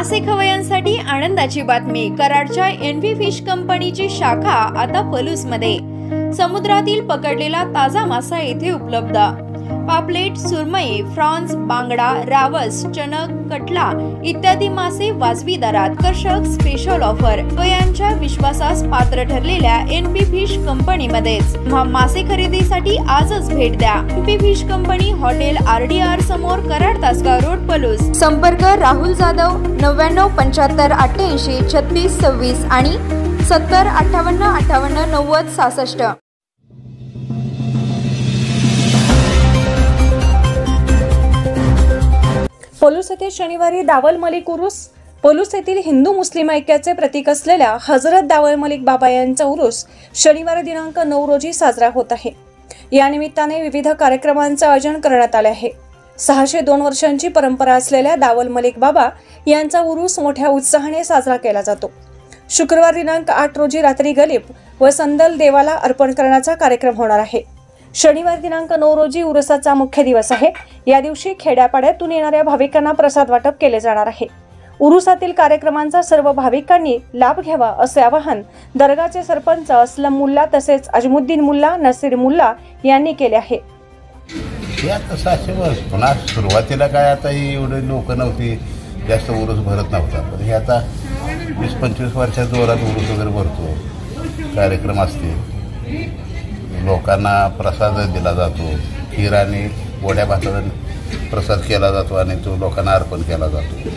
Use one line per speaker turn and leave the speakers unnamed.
मासे खवय्यांसाठी आनंदाची बातमी। कराडच्या एनव्ही फिश कंपनीची शाखा आता पलूसमध्ये। समुद्रातील पकडलेला ताजा मासा येथे उपलब्ध। पापलेट, सुरमई, फ्रॉन्स, बांगडा, रावस, चणक, कटला इत्यादी मासे वाजवी दरात। आकर्षक स्पेशल ऑफर खवय्यांच्या विश्वासास पात्र ठरलेल्या एनव्ही फिश कंपनीमध्येच मासे खरेदीसाठी आजच भेट द्या। Envy fish company, hotel RDR समोर, कराड तासगाव रोड, पलूस। संपर्क राहुल जाधव 99 75 88 36 26 आणि 70 58 58 90 66।
पलूस येथे शनिवारी दावल मलिक उरूस। पलूस येथील हिंदू मुस्लिम ऐक्याचे प्रतीक असलेल्या हजरत दावल मलिक बाबा यांचा उरूस शनिवार दिनांक 9 रोजी साजरा होत आहे। या निमित्ताने विविध कार्यक्रमांचे आयोजन करण्यात आले आहे। 602 वर्षांची परंपरा असलेल्या दावल मलिक बाबा यांचा उरूस मोठ्या उत्साहाने साजरा केला जातो। शुक्रवार दिनांक 8 रोजी रात्री गलीप व संदल देवाला अर्पण करण्याचा कार्यक्रम होणार आहे। शनिवार दिनांक 9 रोजी उरुसाचा मुख्य दिवस आहे। या दिवशी खेड्यापाड्यातून येणाऱ्या भाविकांना प्रसाद वाटप केले जाणार आहे। उरुसातील कार्यक्रमांचा सर्व भाविकांनी लाभ घ्यावा असे आवाहन दर्गाचे सरपंच असलम मुल्ला तसेच अजमुद्दीन मुल्ला, नसीर मुल्ला यांनी केले आहे।
पुन्हा सुरुवातीला काय आता एवढे लोक नव्हती, जास्त उरूस भरत नव्हता, पण हे आता 20-25 वर्षात जोरात उरूस वगैरे भरतो, कार्यक्रम असते, लोकांना प्रसाद दिला जातो, खीर आणि गोड्या भाताचा प्रसाद केला जातो आणि तो लोकांना अर्पण केला जातो।